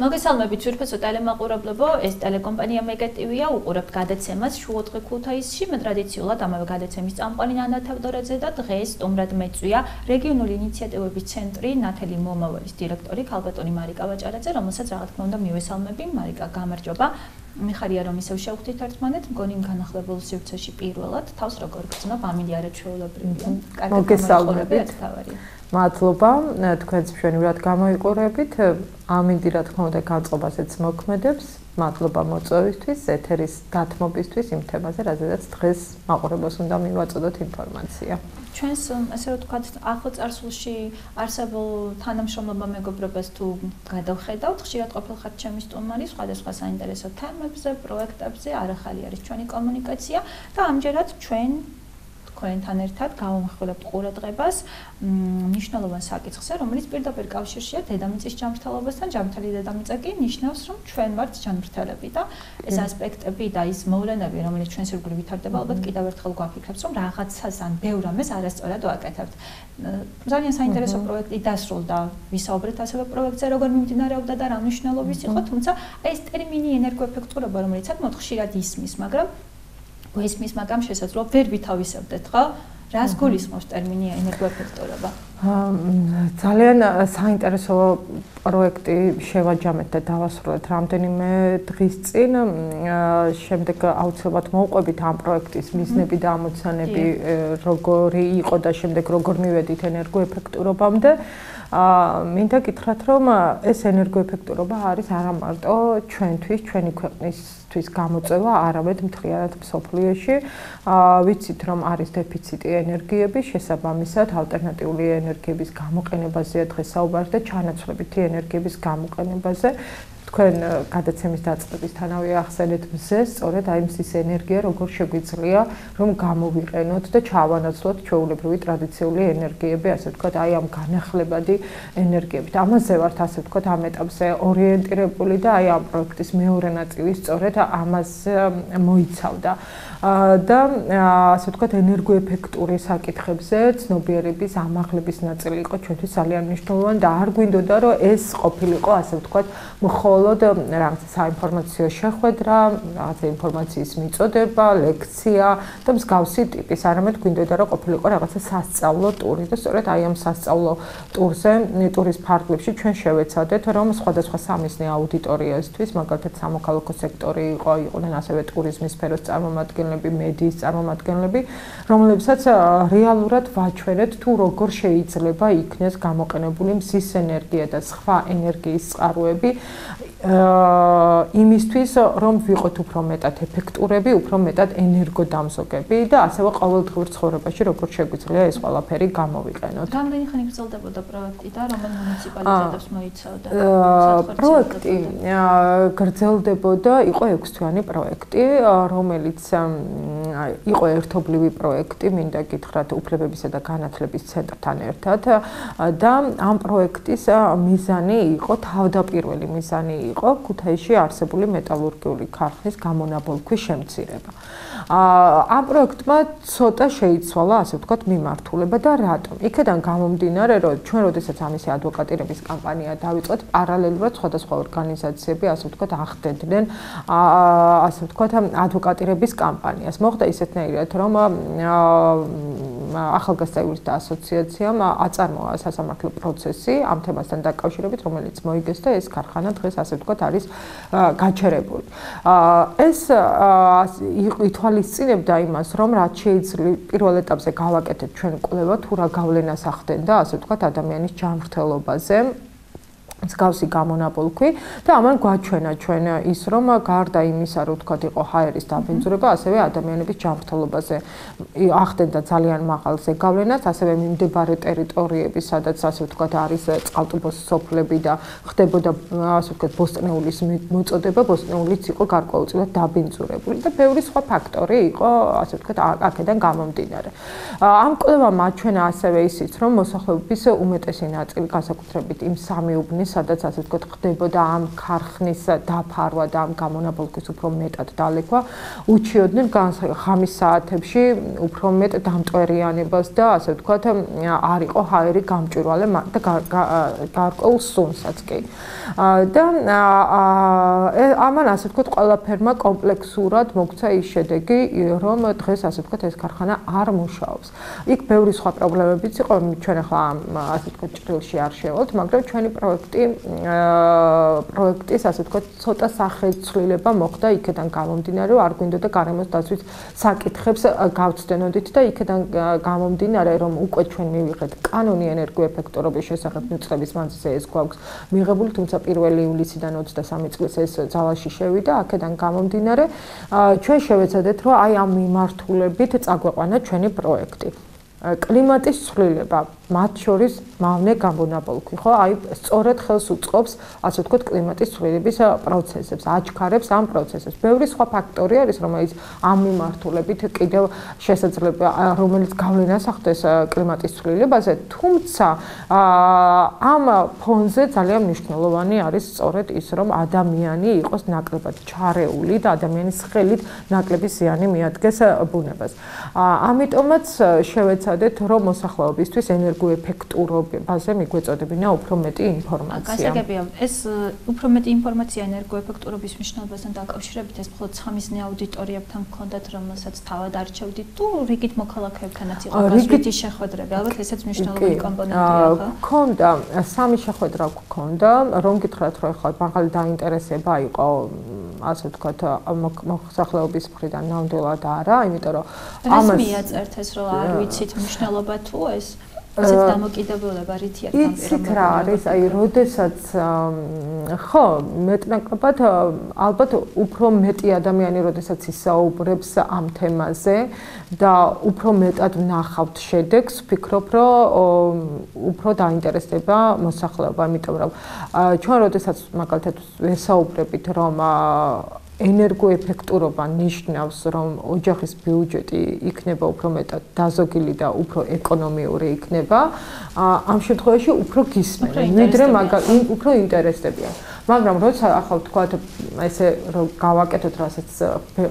მოგესალმებით ძვირფასო ტელემაყურებლებო, ეს ტელეკომპანია მეგატივია, უყურებთ გადაცემას შუადღე ქუთაისში, მე ტრადიციულად ამავე გადაცემის წამყვანი ნანა თევდორაძე და დღეს სტუმრად მეწვია რეგიონული ინიციატივების ცენტრი ნათელი მომავლის დირექტორი ქალბატონი მარიკა ვაჭარაძე, რომელსაც რა თქმა უნდა მივესალმები. მარიკა, გამარჯობა. მიხარია რომ ისევ შევხვდით ერთმანეთ, მგონი იმ განახლებულ სივრცეში პირველად თავს როგორ გრძნო, ამინდი არაჩვეულებრივია. მოგესალმებით. მადლობა, თქვენც მშვენივრად გამოიყურებით. ამინდი რა თქმა უნდა განწყობასაც მოქმედებს. მადლობა მოწვევისთვის, ეთერის დათმობისთვის იმ თემაზე, რაზედაც დღეს მაყურებელს უნდა მივაწოდოთ ინფორმაცია. ჩვენს ასე ვთქვათ, ახლო წარსულში არსებულ თანამშრომლობა მეგობრობას თუ გადავხედავთ, ხშირად ყოფილხართ ჩემი სტუმარი სხვადასხვა საინტერესო თემებზე, პროექტებზე, არახალი არის ჩვენი კომუნიკაცია და ამჯერად თქვენთან ერთად გავამახვილებთ ყურადღებას მნიშვნელოვან საკითხზე, რომელიც პირდაპირ კავშირშია დედამიწის ჯანმრთელობასთან. ჯანმრთელი დედამიწა კი ნიშნავს, რომ ჩვენ ვართ ჯანმრთელები და ეს ასპექტები და ის მოვლენები, რომელიც ჩვენს ირგვლივ ვითარდება, ალბათ კიდევ ერთხელ გვაფიქრებს, რომ რაღაცას ან ბევრ რამეს არასწორად ვაკეთებთ. ძალიან საინტერესო პროექტი დასრულდა, ვისაუბრეთ ასევე პროექტზე, როგორ მიმდინარეობდა და რა მნიშვნელობის იყო, თუმცა ეს ტერმინი ენერგოეფექტურობა, რომელიც საკმაოდ ხშირად ისმის, მაგრამ შესაძლოა ვერ ვითავისებდეთ, ხო? რას გულისხმობს ტერმინი ენერგოეფექტურობა? ძალიან საინტერესო პროექტი შევაჯამეთ და დავასრულეთ რამდენიმე დღის წინ. შემდეგ აუცილებლად მოვყვებით ამ პროექტის მიზნები და ამოცანები, როგორი იყო და შემდეგ როგორ მივედით ენერგოეფექტურობამდე. მინდა გითხრათ, რომ ეს ენერგოეფექტურობა არის არა მარტო ჩვენთვის, ჩვენი ქვეყნისთვის გამოწვევა, არამედ მთლიანად მსოფლიოში. ვიცით, რომ არის დეფიციტი ენერგიების, შესაბამისად, ალტერნატიული ენერგიების გამოყენებაზეა დღეს საუბარი და ჩანაცვლებითი ენერგიების გამოყენებაზე. თქვენ გადაცემის დაწყებისთანავე ახსენეთ მზეს, სწორედ აი მზის ენერგია როგორ შეგვიძლია რომ გამოვიყენოთ და ჩავანაცვლოთ ჩვეულებრივი ტრადიციული ენერგიები, ასე ვთქვათ, აი ამ განახლებადი ენერგიებით. ამაზე ვართ, ასე ვთქვათ, ამ ეტაპზე ორიენტირებული და აი ამ პროექტის მეორე ნაწილი სწორედ ამას მოიცავდა. და ასე ვთქვათ, ენერგოეფექტური საკითხებზე ცნობიერების ამაღლების ნაწილი იყო ჩვენთვის ძალიან მნიშვნელოვანი და არ გვინდოდა რომ ეს ყოფილიყო, ასე ვთქვათ, მხოლოდ რაღაცა საინფორმაციო შეხვედრა, რაღაცა ინფორმაციის მიწოდება, ლექცია და მსგავსი ტიპის, არამედ გვინდოდა რომ ყოფილიყო რაღაცა სასწავლო ტური და სწორედ აი ამ სასწავლო ტურზე, ტურის ფარგლებში ჩვენ შევეცადეთ, რომ სხვადასხვა სამიზნე აუდიტორიასთვის, მაგალითად სამოქალაქო სექტორი იყვნენ ასევე ტურიზმის სფეროს წარმომადგენლები, მედიის წარმომადგენლები, რომლებსაც რეალურად ვაჩვენეთ თუ როგორ შეიძლება იქნეს გამოყენებული მზის ენერგია და სხვა ენერგიის წყაროები იმისთვის, რომ ვიყოთ უფრო მეტად ეფექტურები, უფრო მეტად ენერგოდამზოგები და ასევე ყოველდღიურ ცხოვრებაში როგორ შეგვიძლია ეს ყველაფერი გამოვიყენოთ. რამდენი ხანი გრძელდებოდა პროექტი და რომელ მუნიციპალიტეტებს მოიცავდა? პროექტი გრძელდებოდა, იყო 6 თვიანი პროექტი, რომელიც იყო ერთობლივი პროექტი, მინდა გითხრათ, უფლებებისა და განათლების ცენტრთან ერთად და ამ პროექტის მიზანი იყო, თავდაპირველი მიზანი იყო ქუთაისში არსებული მეტალურგიული ქარხნის გამონაბოლქვის შემცირება. ამ პროექტმა ცოტა შეიცვალა, ასე ვთქვათ, მიმართულება და რატომ? იქედან გამომდინარე, რომ ჩვენ როდესაც ამისი ადვოკატირების კამპანია დავიწყეთ, პარალელურად სხვადასხვა ორგანიზაციები, ასე ვთქვათ, ახდენდნენ, ასე ვთქვათ, ადვოკატირების კამპანიას. მოხდა ისეთნაირად, რომ ახალგაზრდა იურისტთა ასოციაციამ აწარმოა სასამართლო პროცესი ამ თემასთან დაკავშირებით, რომელიც მოიგეს და ეს ქარხანა დღეს, ასე ვთქვათ, არის გაჩერებული. ეს ითვალისწინებდა იმას, რომ რაც შეიძლება პირველ ეტაპზე გავაკეთეთ ჩვენ კვლევა თუ რა გავლენას ახდენდა, ასე ვთქვათ, ადამიანის ჯანმრთელობაზე მსგავსი გამონაბოლქვი და ამან გვაჩვენა ჩვენ ის, რომ გარდა იმისა, რომ ვთქვათ, იყო ჰაერის დაბინძურება, ასევე ადამიანების ჯანმრთელობაზე ახდენდა ძალიან მაღალ ზეგავლენას, ასევე მიმდებარე ტერიტორიები, სადაც ასე ვთქვათ, არის წყალტუბოს სოფლები და ხდებოდა, ასე ვთქვათ, ბოსტნეულის მოწოდება, ბოსტნეულიც იყო გარკვეულწილად დაბინძურებული და ბევრი სხვა ფაქტორი იყო, ასე ვთქვათ, აქედან გამომდინარე. ამ კვლევამ აჩვენა ასევე ისიც, რომ მოსახლეობის უმეტესი ნაწილი, განსაკუთრებით იმ სამი უბნის სადაც ასე ვთქვათ ხდებოდა ამ ქარხნის დაფარვა და ამ გამონაბოლქვის უფრო მეტად დალექვა, უჩიოდნენ ღამის საათებში უფრო მეტ დამტვერიანებას და ასე ვთქვათ არ იყო ჰაერი გამჭვირვალე და გარკვეულ სუნსაც კი. და ამან ასე ვთქვათ ყველაფერმა კომპლექსურად მოგვცა ის შედეგი, რომ დღეს ასე ვთქვათ ეს ქარხანა არ მუშაობს. იქ ბევრი სხვა პრობლემებიც იყო, ჩვენ ახლა ასე ვთქვათ ჭრილში არ შევალთ, მაგრამ ჩვენი პროექტის ასე ვთქვათ ცოტა სახეცვლილება მოხდა იქიდან გამომდინარე, რომ არ გვინდოდა გარემოს დაცვის საკითხებს გავცდენოდით და იქიდან გამომდინარე, რომ უკვე ჩვენ მივიღეთ კანონი ენერგოეფექტურობის შესახებ მიწების მანძილზე ეს გვაქვს მიღებული, თუმცა 1 ივლისიდან 23 წლის ეს ძალაში შევიდა, აქედან გამომდინარე, ჩვენ შევეცადეთ, რომ აი ამ მიმართულებით წაგვეყვანა ჩვენი პროექტი. კლიმატის ცვლილება, მათ შორის მავნე გამონაბოლქვი, ხო? აი სწორედ ხელს უწყობს, ასე ვთქვათ, კლიმატის ცვლილების პროცესებს, აჩქარებს ამ პროცესებს. ბევრი სხვა ფაქტორი არის, რომელიც ამ მიმართულებით კიდევ შესაძლოა, რომელიც გავლენას ახდენს კლიმატის ცვლილებაზე, თუმცა ამ ფონზე ძალიან მნიშვნელოვანი არის სწორედ ის, რომ ადამიანი იყოს ნაკლებად ჩარეული და ადამიანის ხელით ნაკლები ზიანი მიადგეს ბუნებას. ამიტომაც შევეცადეთ, რომ მოსახლეობისთვის ენერგოეფექტურობაზე მიგვეწოდებინა უფრო მეტი ინფორმაცია. გასაგებია, ეს უფრო მეტი ინფორმაცია ენერგოეფექტურობის მნიშვნელობასთან დაკავშირებით ეს მხოლოდ სამიზნე აუდიტორიებთან გქონდათ, რომელსაც თავად არჩევდით, თუ რიგით მოქალაქეებთანაც იყო გასვლითი შეხვედრები, ალბათ ესეც მნიშვნელოვანი კომპონენტია, ხო? გქონდა, სამი შეხვედრა გქონდა, რომ გითხრათ, რომ ახლა მაღალი დაინტერესება იყო, ასე ვთქვათ, მოსახლეობის მხრიდან ნამდვილად არა, იმიტომ რომ ამას მიაწერთ ეს, რომ არ ვიცით მნიშვნელობა თუ ეს ასეთ დამოკიდებულება რითია ამ პირობებში. იცით რა არის, აი, როდესაც ხო, მეტნაკლებად ალბათ უფრო მეტი ადამიანი როდესაც ისაუბრებს ამ თემაზე და უფრო მეტად ვნახავთ შედეგს, ვფიქრობ, რომ უფრო დაინტერესდება მოსახლეობა, იმიტომ რომ ჩვენ როდესაც მაგალითად ვესაუბრებით, რომ ენერგოეფექტურობა ნიშნავს, რომ ოჯახის ბიუჯეტი იქნება უფრო მეტად დაზოგილი და უფრო ეკონომიური იქნება, ამ შემთხვევაში უფრო გისმენენ, ვიდრე უფრო ინტერესდებიან. მაგრამ როცა ახლა ვთქვათ, ესე რომ გავაკეთოთ, რასაც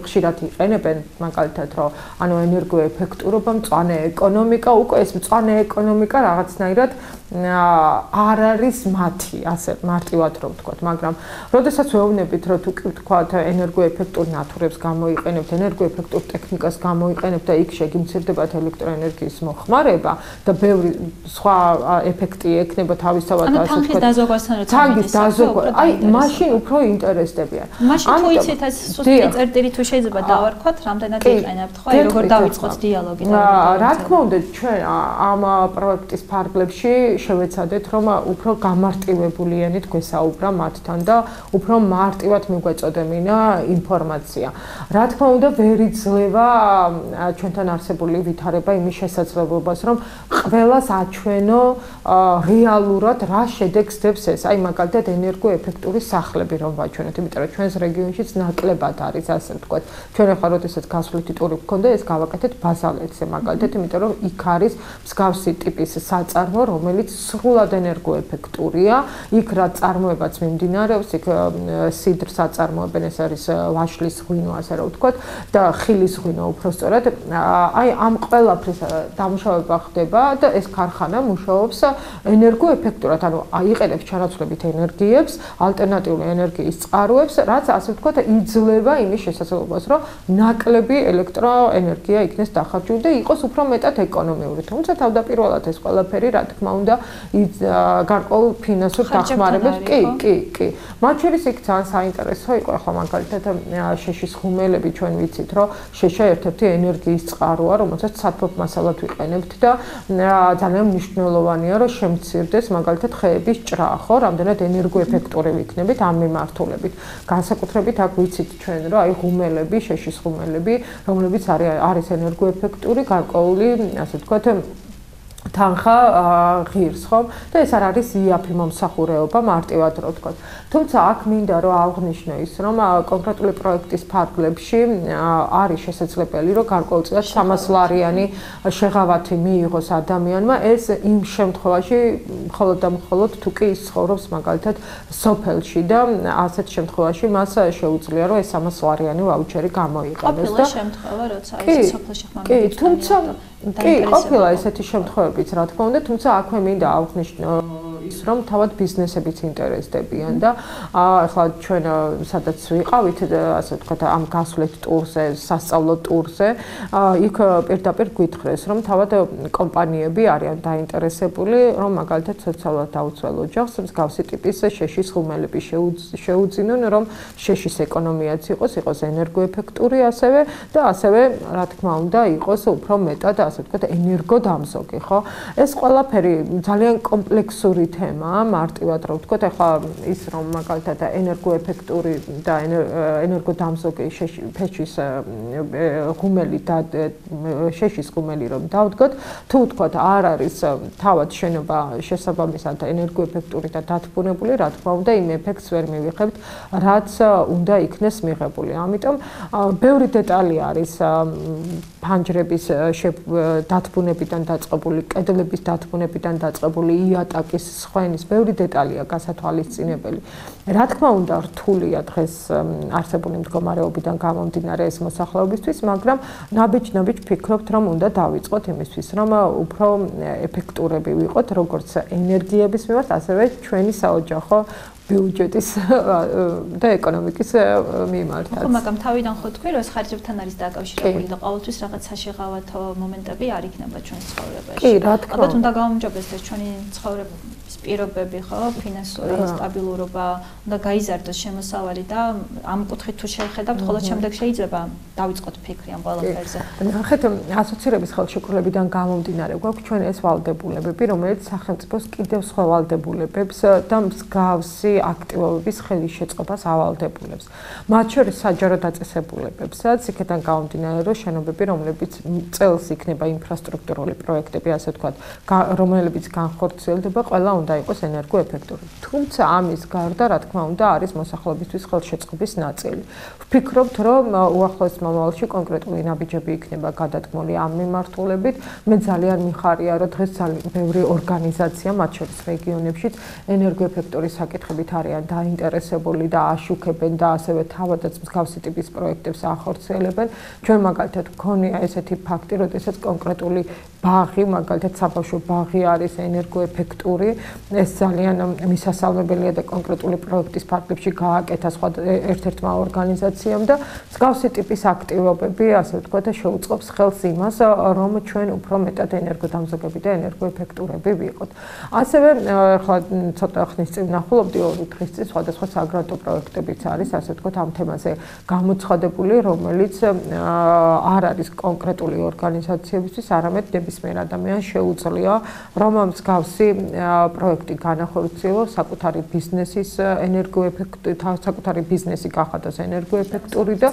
ხშირად იყენებენ, მაგალითად, რომ ანუ ენერგოეფექტურობა, მწვანე ეკონომიკა, უკვე ეს მწვანე ეკონომიკა რაღაცნაირად არ არის მათი, ასე მარტივად რომ ვთქვათ, მაგრამ როდესაც ვეუბნებით, რომ თუ კი ვთქვათ, ენერგოეფექტურ ნათურებს გამოიყენებთ, ენერგოეფექტურ ტექნიკას გამოიყენებთ და იქ შეგიმცირდებათ ელექტროენერგიის მოხმარება და ბევრი სხვა ეფექტი ექნება თავისთავად, ასე ვთქვათ. ანუ თანხის დაზოგვასთან როცა თანხის დაზოგვა, აი, მაშინ უფრო ინტერესდებიან. მაშინ თუ იცით ეს სუსტი წერტილი თუ შეიძლება დავარქვათ, რამდენად იყენებთ, ხო? აი, როგორ დავიწყოთ დიალოგი და რა თქმა უნდა, ჩვენ ამ პროექტის ფარგლებში შევეცადეთ, რომ უფრო გამარტივებულიანით გვესაუბრა მათთან და უფრო მარტივად მიგვეწოდებინა ინფორმაცია. რა თქმა უნდა, ვერ იძლევა ჩვენთან არსებული ვითარება იმის შესაძლებლობას, რომ ყველას აჩვენო რეალურად რა შედეგს დებს ეს. აი, მაგალითად, ენერგოეფექტური სახლები რომ ვაჩვენოთ, იმიტომ რომ ჩვენს რეგიონშიც ნაკლებად არის, ასე ვთქვათ. ჩვენ ახლა როდესაც გასვლითი ტური გქონდა, ეს გავაკეთეთ ბაზალეთზე, მაგალითად, იმიტომ რომ იქ არის მსგავსი ტიპის საწარმო, რომელიც სრულად ენერგოეფექტურია. იქ რა წარმოებაც მიმდინარეობს, იქ სიდრს აწარმოებენ, ეს არის ვაშლის ღვინო, ასე რომ ვთქვათ, და ხილის ღვინო უფრო სწორად. აი, ამ ყველაფრის დამუშავება ხდება და ეს ქარხანა მუშაობს ენერგოეფექტურად, ანუ აიყენებს ჩანაცვლებით ენერგიებს, ალტერნატიული ენერგიის წყაროებს, რაც ასე ვთქვათ, იძლევა იმის შესაძლებლობას, რომ ნაკლები ელექტროენერგია იქნეს დახარჯული და იყოს უფრო მეტად ეკონომიური. თუმცა თავდაპირველად ეს ყველაფერი, რა თქმა უნდა, გარკვეულ ფინანსურ დახმარებებს, კი. მათ შორის იქ ძალიან საინტერესო იყო, ახლა მაგალითად შეშის ხუმელები ჩვენ ვიცით, რომ შეშა ერთ-ერთი ენერგიის წყაროა, რომელსაც სათბობ მასალად ვიყენებთ და ძალიან მნიშვნელოვანია, რომ შემცირდეს მაგალითად ხეების ჭრა, ხო, რამდენად ენერგოეფექტური ვიქნებით ამ მიმართულებით. განსაკუთრებით აქ ვიცით ჩვენ, რომ აი ხუმელები, შეშის ხუმელები, რომლებიც არის ენერგოეფექტური, გარკვეული, ასე ვთქვათ, თანხა ღირს, ხო? და ეს არ არის იაფი მომსახურეობა მარტივად რო ვთქვა. თუმცა აქ მინდა რომ აღვნიშნო ის, რომ კონკრეტული პროექტის ფარგლებში არის შესაძლებელი, რომ გარკვეულწილად 300 ლარიანი შეღავათი მიიღოს ადამიანმა, ეს იმ შემთხვევაში მხოლოდ და მხოლოდ თუ კი ის ცხოვრობს მაგალითად სოფელში და ასეთ შემთხვევაში მას შეუძლია რომ ეს 300 ლარიანი ვაუჩერი გამოიყენოს და შემთხვევა როცა ის სოფელში ხმამეთით. კი, თუმცა კი, ყოფილა ესეთი შემთხვევებიც, რა თქმა უნდა, თუმცა აქვე მინდა აღვნიშნო ის რომ თავად ბიზნესებიც ინტერესდებიან და ახლა ჩვენ სადაც ვიყავით ასე ვთქვათ ამ გასვლით ტურზე, სასწავლო ტურზე, იქ პირდაპირ გვითხრეს რომ თავად კომპანიები არიან დაინტერესებული რომ მაგალითად სოციალურად დაუცველ ოჯახს მსგავსი ტიპის შეშის ხუმელები შეუძინონ რომ შეშის ეკონომიაც იყოს ენერგოეფექტური ასევე და ასევე რა თქმა უნდა იყოს უფრო მეტად ასე ვთქვათ ენერგოდამზოგი, ხო? ეს ყველაფერი ძალიან კომპლექსური თემაა, მარტივად რო ვთქვათ, ახლა ის რომ მაგალითად ენერგოეფექტური და ენერგოდამზოგი შეშის ღუმელი და შეშის ღუმელი რომ დავდგოთ, თუ ვთქვათ არ არის თავად შენობა შესაბამისად ენერგოეფექტური და დათბუნებული, რა თქმა უნდა, იმ ეფექტს ვერ მივიღებთ, რაც უნდა იქნეს მიღებული. ამიტომ ბევრი დეტალი არის ფანჯრების დათბუნებიდან დაწყებული, კედლების დათბუნებიდან დაწყებული, იატაკის სხვენის ბევრი დეტალია გასათვალისწინებელი. რა თქმა უნდა, რთულია დღეს არსებული მდგომარეობიდან გამომდინარე ეს მოსახლეობისთვის, მაგრამ ნაბიჯ-ნაბიჯ ვფიქრობთ, რომ უნდა დავიწყოთ იმისთვის, რომ უფრო ეფექტურები ვიყოთ, როგორც ენერგიების მიმართ, ასევე ჩვენი საოჯახო ბიუჯეტის და ეკონომიკის მიმართაც. ხო, მაგრამ თავიდან ხო თქვი, რომ ეს ხარჯებთან არის დაკავშირებული და ყოველთვის რაღაც საშეღავათო მომენტები არ იქნება ჩვენს ცხოვრებაში. კი, რა თქმა უნდა. ალბათ უნდა გაუმჯობესდეს ჩვენი ცხოვრების პირობები, ხო, ფინანსური სტაბილურობა, უნდა გაიზარდოს შემოსავალი და ამ კუთხით თუ შევხედავთ, ხოლო შემდეგ შეიძლება დავიწყოთ ფიქრი ამ ყველაფერზე. ნახეთ, ასოცირების ხელშეკრულებიდან გამომდინარე, გვაქვს ჩვენ ეს ვალდებულებები, რომელიც სახელმწიფოს კიდევ სხვა ვალდებულებებს და მსგავსი აქტივობების ხელის შეწყობას ავალდებულებს. მათ შორის საჯარო დაწესებულებებსაც, იქიდან გამომდინარე, რომ შენობები, რომლებიც წელს იქნება ინფრასტრუქტურული პროექტები, ასე ვთქვათ, რომლებიც განხორციელდება, ყველა უნდა იყოს ენერგოეფექტური. თუმცა ამის გარდა, რა თქმა უნდა, არის მოსახლეობისთვის ხელშეწყობის ნაწილი. ვფიქრობთ, რომ უახლოეს მომავალში კონკრეტული ნაბიჯები იქნება გადადგმული ამ მიმართულებით. მე ძალიან მიხარია, რომ დღეს ძალიან ბევრი ორგანიზაცია, მათ შორის რეგიონებშიც, ენერგოეფექტური საკითხებით არიან დაინტერესებული და აშუქებენ და ასევე თავადაც მსგავსი ტიპის პროექტებს ახორციელებენ. ჩვენ მაგალითად გქონია ესეთი ფაქტი, როდესაც კონკრეტული ბაღი, მაგალითად საბავშვო ბაღი არის ენერგოეფექტური. ეს ძალიან მისასალმებელია და კონკრეტული პროექტის ფარგლებში გააკეთა სხვა ერთ-ერთმა ორგანიზაციამ და მსგავსი ტიპის აქტივობები, ასე ვთქვათ, შეუწყობს ხელს იმას, რომ ჩვენ უფრო მეტად ენერგოდამზოგები და ენერგოეფექტურები ვიყოთ. ასევე ახლა ცოტა ხნის წინ ნახულობდი, 2 დღის წინ სხვადასხვა საგრანტო პროექტებიც არის, ასე ვთქვათ, ამ თემაზე გამოცხადებული, რომელიც არ არის კონკრეტული ორგანიზაციებისთვის, არამედ ნებისმიერ ადამიანს შეუძლია, რომ მსგავსი პროექტი განახორციელოს საკუთარი ბიზნესის ენერგოეფექტური, საკუთარი ბიზნესი გახადოს ენერგოეფექტური და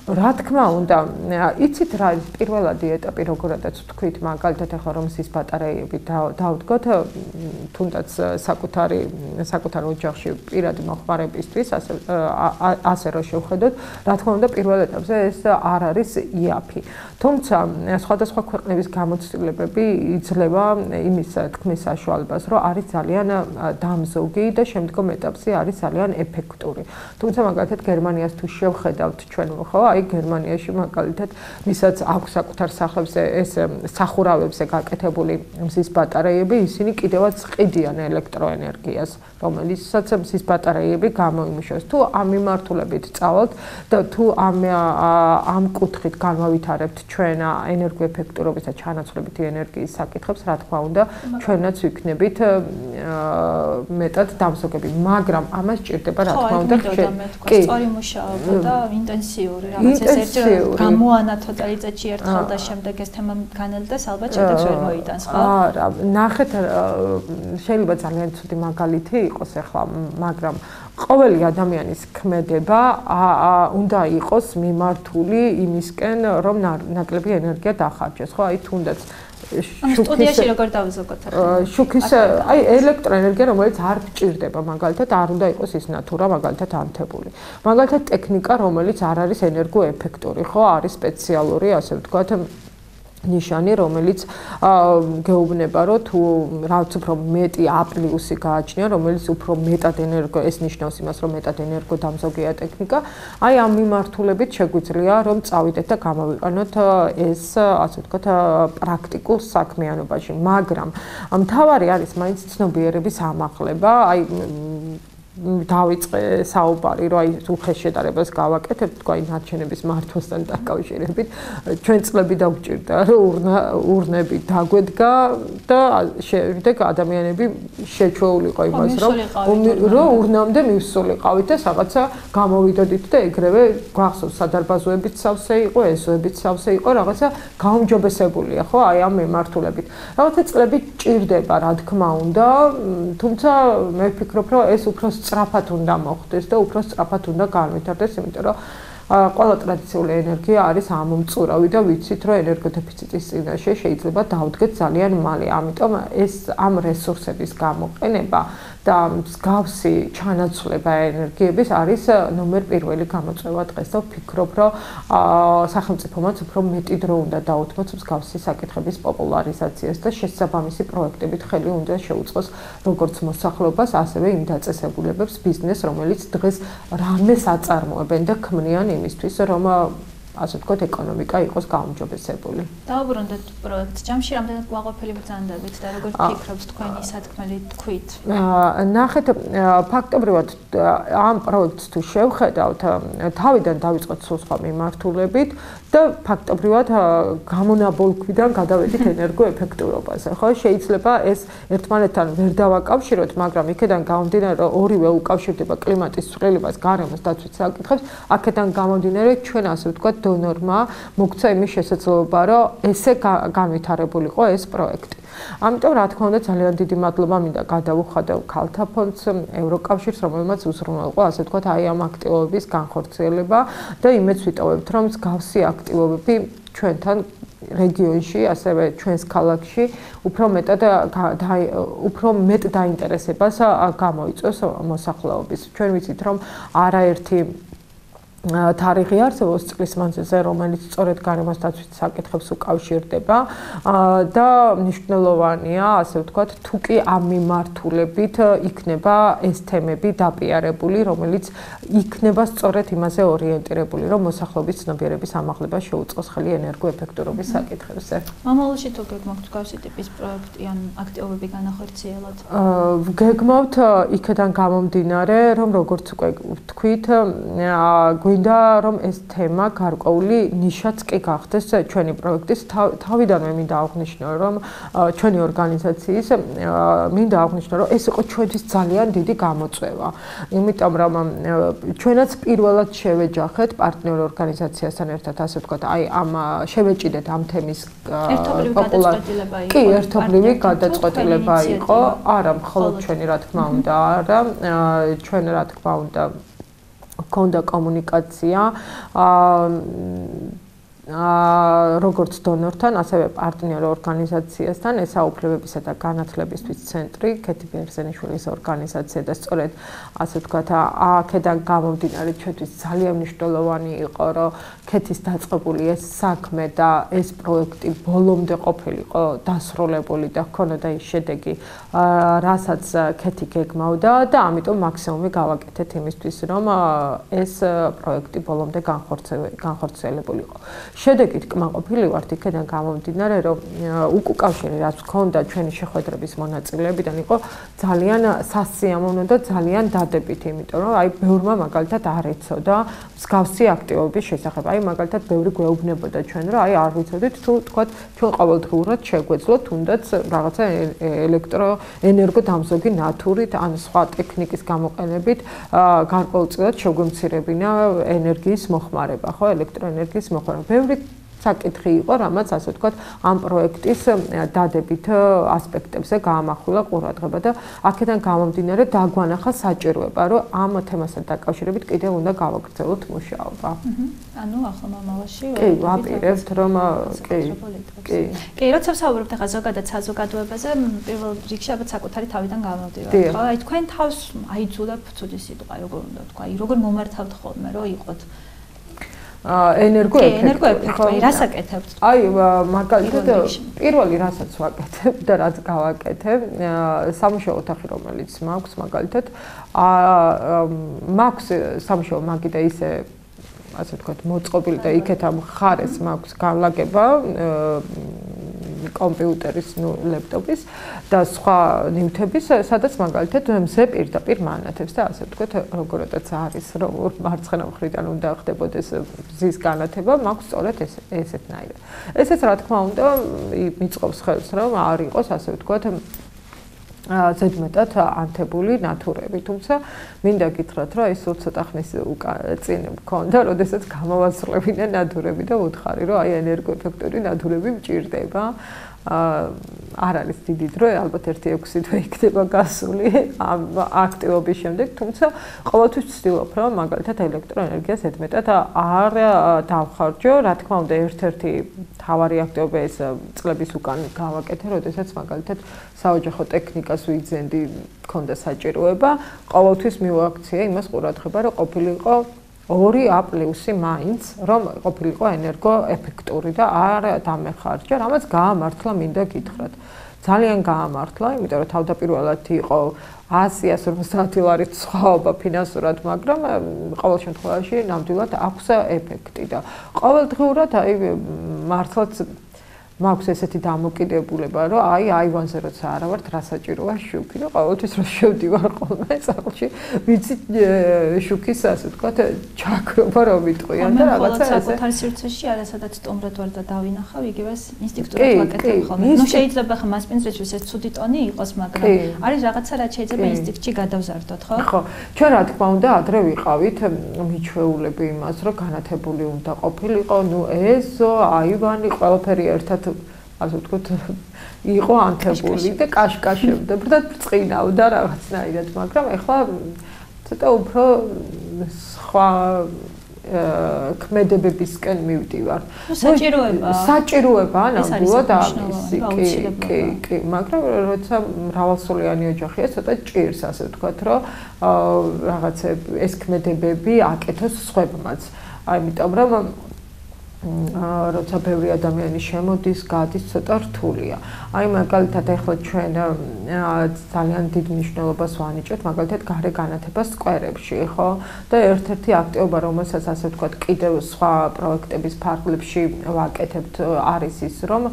რა თქმა უნდა, იცით რა არის პირველადი ეტაპი, როგორადაც ვთქვით, მაგალითად ახლა რომ ის ბატარეები დავდგოთ, თუნდაც საკუთარ ოჯახში პირადი მოხმარებისთვის, ასე რომ შევხედოთ, რა თქმა უნდა, პირველ ეტაპზე ეს არ არის იაფი. თუმცა სხვადასხვა ქვეყნების გამოცდილებები იძლევა იმის თქმის საშუალებას, რომ არის ძალიან დამზოგი და შემდგომ ეტაპზე არის ძალიან ეფექტური. თუმცა მაგალითად გერმანიას თუ შევხედავთ ჩვენ, ხო, აი გერმანიაში მაგალითად ვისაც აქვს საკუთარ სახლებზე ეს სახურავებზე გაკეთებული მზის ბატარეები, ისინი კიდევაც ყიდიან ელექტროენერგიას, რომელიცაც მზის ბატარეები გამოიმუშავოს. თუ ამ მიმართულებით წავალთ და თუ ამ კუთხით განვავითარებთ ჩვენ ენერგოეფექტურობის და ჩანაცვლებითი ენერგიის საკითხებს, რა თქმა უნდა, ჩვენაც ვიქნებით მეტად დამზოგები, მაგრამ ამას ჭირდება რა თქმა უნდა სწორი მუშაობა და ინტენსიური რაღაც ეს ერთად გამოანათო წელიწადში ერთხელ და შემდეგ ეს თემა განელდეს, ალბათ შედეგს ვერ მოიტანს, ხო? არა, ნახეთ, შეიძლება ძალიან ცუდი მაგალითი იყოს ახლა, მაგრამ ყოველი ადამიანის ქმედება უნდა იყოს მიმართული იმისკენ, რომ ნაკლები ენერგია დახარჯოს, ხო? აი თუნდაც სტუდიაში როგორ დავიზოგოთ ახლა? შუქის აი ელექტროენერგია რომელიც არ გჭირდება მაგალითად არ უნდა იყოს ის ნატურა მაგალითად ანთებული. მაგალითად ტექნიკა რომელიც არ არის ენერგოეფექტური, ხო, არის სპეციალური, ასე ვთქვათ, ნიშანი, რომელიც გეუბნება, რომ თუ რაც უფრო მეტი A+ გააჩნია, რომელიც უფრო მეტად ენერგო, ეს ნიშნავს იმას, რომ მეტად ენერგო დამზოგია ტექნიკა, აი ამ მიმართულებით შეგვიძლია, რომ წავიდეთ და გამოვიყენოთ ეს, ასე ვთქვათ, პრაქტიკულ საქმიანობაში, მაგრამ მთავარი არის მაინც ცნობიერების ამაღლება, აი დავიწყე საუბარი, რომ აი უხეშ შედარებას გავაკეთებთ, თქვა აი ნარჩენების მართვასთან დაკავშირებით, ჩვენ წლები დაგვჭირდა, რომ ურნები დაგვედგა და შემდეგ ადამიანები შეჩვეულიყო იმას, რომ ურნამდე მივსულიყავით და რაღაცა გამოვიდოდით და ეგრევე გვახსოვს სადარბაზოებით სავსე იყო, ეზოებით სავსე იყო, რაღაცა გაუმჯობესებულია, ხო, აი ამ მიმართულებით. რაღაცა წლები ჭირდება, რა თქმა უნდა, თუმცა მე ვფიქრობ, რომ ეს უფრო სწრაფად უნდა მოხდეს და უფრო სწრაფად უნდა განვითარდეს, იმიტომ რომ ყველა ტრადიციული ენერგია არის ამომწურავი და ვიცით, რომ ენერგოდეფიციტის წინაშე შეიძლება დავდგეთ ძალიან მალე. ამიტომ ეს ამ რესურსების გამოყენება და მსგავსი ჩანაცვლება ენერგიების არის ნომერ პირველი გამოწვევა დღეს და ვფიქრობ, რომ სახელმწიფომაც უფრო მეტი დრო უნდა დაუთმოს მსგავსი საკითხების პოპულარიზაციას და შესაბამისი პროექტებით ხელი უნდა შეუწყოს როგორც მოსახლეობას, ასევე იმ დაწესებულებებს ბიზნესს, რომელიც დღეს რამეს აწარმოებენ და ქმნიან იმისთვის, რომ ასე ვთქვათ, ეკონომიკა იყოს გაუმჯობესებული. დავუბრუნდეთ პროექტს. ჯამში რამდენად კმაყოფილი ბრძანდებით და როგორ ფიქრობთ თქვენი სათქმელი თქვით? ნახეთ, ფაქტობრივად ამ პროექტს თუ შევხედავთ, თავიდან დავიწყოთ სულ სხვა მიმართულებით და ფაქტობრივად გამონაბოლქვიდან გადავედით ენერგოეფექტურობაზე. ხო, შეიძლება ეს ერთმანეთთან ვერ დავაკავშიროთ, მაგრამ იქედან გამომდინარე, რომ ორივე უკავშირდება კლიმატის ცვლილებას, გარემოს დაცვის საკითხებს, აქედან გამომდინარე ჩვენ ასე ვთქვათ დონორმა მოგცა იმის შესაძლებლობა, რომ ესე განვითარებულიყო ეს პროექტი. ამიტომ რა თქმა უნდა ძალიან დიდი მადლობა მინდა გადავუხადო ქალთა ფონდს, ევროკავშირს, რომელმაც უზრუნველყო, ასე ვთქვათ, აი ამ აქტივობების განხორციელება და იმედს ვიტოვებთ, რომ მსგავსი აქტივობები ჩვენთან რეგიონში, ასევე ჩვენს ქალაქში უფრო მეტ დაინტერესებას გამოიწვევს მოსახლეობის. ჩვენ ვიცით, რომ არაერთი თარიღი არსებობს წლის მანძილზე, რომელიც სწორედ გარემოს დაცვის საკითხებს უკავშირდება და მნიშვნელოვანია, ასე ვთქვათ, თუ კი ამ მიმართულებით იქნება ეს თემები დაპიარებული, რომელიც იქნება სწორედ იმაზე ორიენტირებული, რომ მოსახლეობის ცნობიერების ამაღლება შეუწყოს ხელი ენერგოეფექტურობის საკითხებზე. მომავალში თუ გეგმავთ მსგავსი ტიპის პროექტი ან აქტივობები განახორციელოთ? გეგმავთ იქედან გამომდინარე, რომ როგორც უკვე ვთქვით, გვინდა რომ ეს თემა გარკვეული ნიშაც კი გახდეს ჩვენი პროექტის. თავიდანვე მინდა აღვნიშნო, რომ ჩვენი ორგანიზაციის მინდა აღვნიშნო, რომ ეს იყო ჩვენთვის ძალიან დიდი გამოწვევა. იმიტომ რომ ჩვენაც პირველად შევეჯახეთ პარტნიორ ორგანიზაციასთან ერთად, ასე ვთქვათ, აი ამ შევეჭიდეთ ამ თემის პოპულარიზაცია. კი, ერთობლივი გადაწყვეტილება იყო. არა, მხოლოდ ჩვენი, რა თქმა უნდა, არა, ჩვენ რა თქმა უნდა გქონდა კომუნიკაცია როგორც დონორთან, ასევე პარტნიორ ორგანიზაციასთან, ესაუბრებებისა და განათლებისთვის ცენტრი, ქეთი ბერძენიშვილის ორგანიზაცია და სწორედ ასე ვთქვათ, აქედან გამომდინარე ჩვენთვის ძალიან მნიშვნელოვანი იყო, რომ ქეთის დაწყებული ეს საქმე და ეს პროექტი ბოლომდე ყოფილიყო დასრულებული და ჰქონოდა ის შედეგი, რასაც ქეთი გეგმავდა და ამიტომ მაქსიმუმი გავაკეთეთ იმისთვის, რომ ეს პროექტი ბოლომდე განხორციელებულიყო. შედეგით კმაყოფილი ვართ იქედან გამომდინარე, რომ უკავშირი რაც ჰქონდა ჩვენი შეხვედრების მონაწილეებიდან იყო ძალიან სასიამოვნო და ძალიან დადებითი, იმიტომ რომ აი ბევრმა მაგალითად არ ეცოდა მსგავსი აქტივობის შესახებ. აი მაგალითად ბევრი გვეუბნებოდა ჩვენ, რომ აი არ ვიცოდით თუ თქვათ ჩვენ ყოველდღიურად შეგვეძლოთ თუნდაც რაღაცა ელექტროენერგო დამზოგი ნატურით ან სხვა ტექნიკის გამოყენებით გარკვეულწილად შეგვემცირებინა ენერგიის მოხმარება, ხო, ელექტროენერგიის მოხმარება. საკითხი იყო, რამაც ასე ვთქვათ, ამ პროექტის დადებით ასპექტებზე გაამახვილა ყურადღება და აქედან გამომდინარე დაგვანახა საჭიროება, რომ ამ თემასთან დაკავშირებით კიდევ უნდა გავაგრძელოთ მუშაობა. ანუ ახლა მომავალში კი, ვაპირებთ, რომ კი, როცა ვსაუბრობთ ახლა ზოგადად საზოგადოებაზე, პირველ რიგში ალბათ საკუთარი თავიდან გამოვდივართ. ხო, აი თქვენ თავს აიძულებთ ცუდი სიტყვა, როგორ უნდა თქვა, როგორ მომართავთ ხოლმე, რომ იყოთ ენერგოეფექტი, რას აკეთებთ? აი, მაგალითად, პირველი რასაც ვაკეთებ და რაც გავაკეთებ, სამუშაო ოთახი, რომელიც მაქვს, მაგალითად, მაქვს სამუშაო მაგი და ისე ასე ვთქვათ, მოწყობილი და იქეთ ამ ხარეს მაქვს განლაგება კომპიუტერის, ლეპტოპის და სხვა ნივთების, სადაც მაგალითად მზე პირდაპირ მანათებს და ასე ვთქვათ, როგორაც არის, რომ მარცხენა მხრიდან უნდა ხდებოდეს მზის განათება, მაქვს სწორედ ესეთნაირად. ესეც რა თქმა უნდა, მიწყობს ხელს, რომ არ იყოს, ასე ვთქვათ, ზედმეტად ანთებული ნატურები, თუმცა მინდა გითხრათ, რომ ეს ცოტა ხნის წინ მქონდა, როდესაც გამოვასრულებინა ნატურები და უთხარი, რომ აი ენერგოეფექტური ნატურები მჭირდება. არ არის დიდი დრო, ალბათ 1-6 თვე იქნება გასული ამ აქტივობის შემდეგ, თუმცა ყოველთვის ვცდილობ, რომ მაგალითად ელექტროენერგიას ზედმეტად არ დავხარჯო. რა თქმა უნდა, ერთ-ერთი მთავარი აქტივობა ეს წლების უკან გავაკეთე, როდესაც მაგალითად საოჯახო ტექნიკას ვიძენდი, მქონდა საჭიროება, ყოველთვის მივაქცია იმას ყურადღება, რომ ყოფილიყო 2A+ მაინც, რომ ყოფილიყო ენერგოეფექტური და არ დამეხარჯა, რამაც გაამართლა მინდა გითხრათ. ძალიან გაამართლა, იმიტომ რომ თავდაპირველად იყო 100-150 ლარის სხვაობა ფინანსურად, მაგრამ ყოველ შემთხვევაში ნამდვილად აქვს ეფექტი და ყოველდღიურად აი მართლაც მაქვს ესეთი დამოკიდებულება, რომ აი აივანზე როცა არა ვართ, რა საჭიროა შუქი და ყოველთვის რო შევდივარ ხოლმე სახლში, ვიცი შუქის ასე ვთქვათ, ჩაქრობა რომ ვიტყვიან და რაღაცა ესე. საკუთარ სივრცეში არასადაც სტუმრად ვარ და დავინახავ, იგივეს ინსტინქტურად ვაკეთებ ხოლმე. ნუ შეიძლება ხა მასპინძლისთვის ეს ცუდი ტონი იყოს, მაგრამ არის რაღაცა რაც შეიძლება ინსტინქტში გადავზარდოთ, ხო? ხო. ჩვენ რა თქმა უნდა ადრე ვიყავით მიჩვეულები იმას, რომ განათებული უნდა ყოფილიყო, ნუ ეზო, აივანი, ყველაფერი ერთად ასე ვთქვათ, იყო ანთებული და კაშკაშებდა და ბრწყინავდა რაღაცნაირად, მაგრამ ეხლა ცოტა უფრო სხვა ქმედებებისკენ მივდივარ. საჭიროება ნამდვილად არის, კი, მაგრამ როცა მრავალსულიანი ოჯახია, ცოტა ჭირს, ასე ვთქვათ, რომ რაღაცები ეს ქმედებები აკეთოს სხვებმაც. ამიტომ რომ როცა ბევრი ადამიანი შემოდის, გადის, ცოტა რთულია. აი მაგალითად ახლა ჩვენ ძალიან დიდ მნიშვნელობას ვანიჭებთ მაგალითად გარე განათებას სკვერებში, ხო? და ერთ-ერთი აქტივობა, რომელსაც ასე ვთქვათ, კიდევ სხვა პროექტების ფარგლებში ვაკეთებთ, არის ის, რომ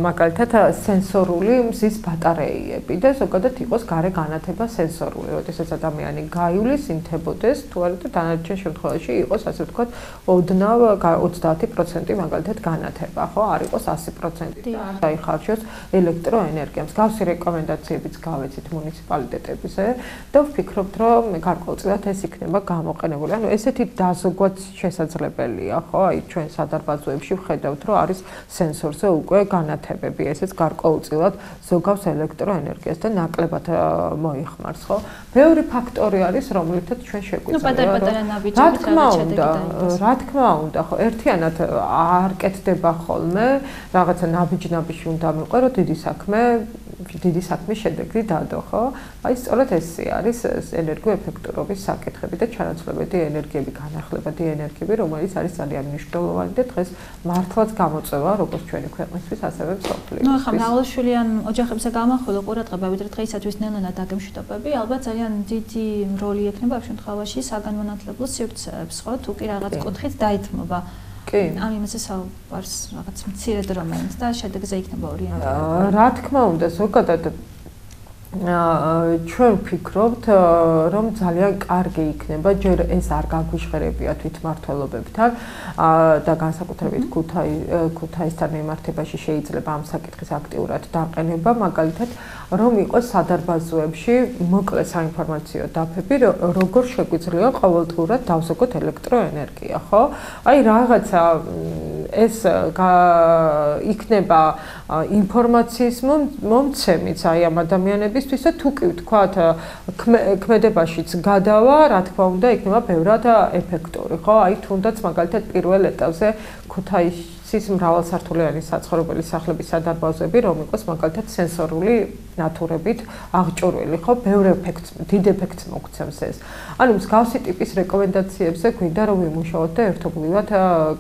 მაგალითად სენსორული მზის ბატარეები და ზოგადად იყოს გარე განათება სენსორული, როდესაც ადამიანი გაივლის, ინთებოდეს, თუ არა და დანარჩენ შემთხვევაში იყოს ასე ვთქვათ, ოდნავ 30% მაგალითად განათება, ხო, არ იყოს 100% და დაიხარჯოს ელექტროენერგია. მსგავსი რეკომენდაციებიც გავეცით მუნიციპალიტეტებზე და ვფიქრობთ, რომ გარკვეულწილად ეს იქნება გამოყენებული. ანუ ესეთი დაზოგვაც შესაძლებელია, ხო? აი ჩვენ სადარბაზოებში ვხედავთ, რომ არის სენსორზე უკვე განათებები, ესეც გარკვეულწილად ზოგავს ელექტროენერგიას და ნაკლებად მოიხმარს, ხო? ბევრი ფაქტორი არის, რომლითაც ჩვენ შეგვიძლია. ნუ პატარ-პატარა ნაბიჯები რა თქმა უნდა, ხო, ერთიანად არ კეთდება ხოლმე, რაღაცა ნაბიჯ-ნაბიჯი უნდა მიყვერო, დიდი საქმის შედეგი დადო, ხო? აი სწორედ ესე არის ენერგოეფექტურობის საკითხები და ჩანაცვლებადი ენერგიები, განახლებადი ენერგიები, რომელიც არის ძალიან მნიშვნელოვანი და დღეს მართლაც გამოწვევა როგორც ჩვენი ქვეყნისთვის, ასევე მსოფლიოსთვის. ნუ ახლა მრავალშვილიან ოჯახებზე გამახვილო ყურადღება, ვიდრე დღეისათვის ნელ-ნელა დაგემშვიდობები, ალბათ ძალიან დიდი როლი ექნება ამ შემთხვევაში საგანმანათლებლო სივრცეებს, ხო? თუ კი რაღაც კუთხით დაითმობა. კი. ამ იმაზე საუბარს რაღაც მცირე დრომეინს და შედეგზე იქნება ორიენტირებული. რა თქმა უნდა, ზოგადად ჩვენ ვფიქრობთ, რომ ძალიან კარგი იქნება, ჯერ ეს არ გაგვიჟღერებია თვითმმართველობებთან და განსაკუთრებით ქუთაისთან მიმართებაში შეიძლება ამ საკითხის აქტიურად დაყენება, მაგალითად, რომ იყოს სადარბაზოებში მოკლე საინფორმაციო დაფები, როგორ შეგვიძლია ყოველდღურად დავზოგოთ ელექტროენერგია, ხო? აი რაღაცა ეს იქნება ინფორმაციის მომცემიც აი ამ ადამიანებისთვის და თუ კი ვთქვათ ქმედებაშიც გადავა, რა თქმა უნდა, იქნება ბევრად ეფექტური, ხო? აი თუნდაც მაგალითად პირველ ეტაპზე ქუთაისის მრავალსართულიანი საცხოვრებელი სახლების სადარბაზოები, რომ იყოს მაგალითად სენსორული ნათურებით აღჭურვილი, ხო? ბევრ ეფექტს, დიდ ეფექტს მოგცემს ეს. ანუ მსგავსი ტიპის რეკომენდაციებზე გვინდა რომ ვიმუშაოთ და ერთობლივად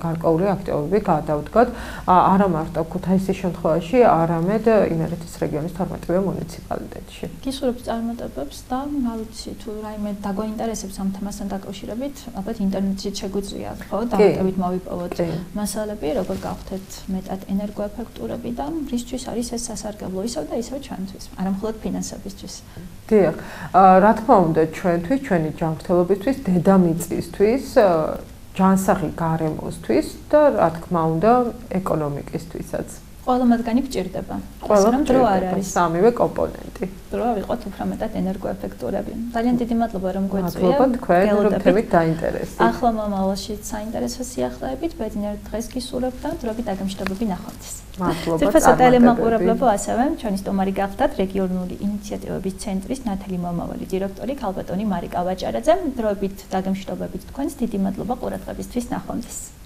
გარკვეული აქტივობები გადავდგათ, არა მარტო ქუთაისის შემთხვევაში, არამედ იმერეთის რეგიონის 12-ვე მუნიციპალიტეტში. გისურვებთ წარმატებებს და რა ვიცი, თუ რაიმე დაგვაინტერესებს ამ თემასთან დაკავშირებით, ალბათ ინტერნეტში შეგვიძლია, ხო, დავტოვით მოვიპოვოთ მასალები, როგორ გავხდეთ მეტად ენერგოეფექტურები და რისთვის არის ეს სასარგებლო ისევ და ისევ ჩვენთვის, არა მხოლოდ ფინანსებისთვის. დიახ, რა თქმა უნდა, ჩვენთვის, ჩვენი ჯანმრთელობისთვის, დედამიწისთვის, ჯანსაღი გარემოსთვის და რა თქმა უნდა, ეკონომიკისთვისაც. ყველა მათგანი გჭირდება. ყველა დრო არ არის სამივე კომპონენტი. დრო ავიღოთ უფრო მეტად ენერგოეფექტურები. ძალიან დიდი მადლობა რომ გვეწვია. მადლობა თქვენ რომ თემით დაინტერესდით. ახლა მომავალში საინტერესო სიახლეებით ბედნიერ დღეს გისურვებთ და დროებით დაგემშვიდობები ნახვამდის. მადლობა. თერფასო ტელემაყურებლებო ასევე ჩვენი სტუმარი გახდათ რეგიონული ინიციატივების ცენტრის ნათელი მომავალი დირექტორი ქალბატონი მარიკა ვაჭარაძე. დროებით დაგემშვიდობებით თქვენს დიდი მადლობა ყურადღებისთვის ნახვამდის.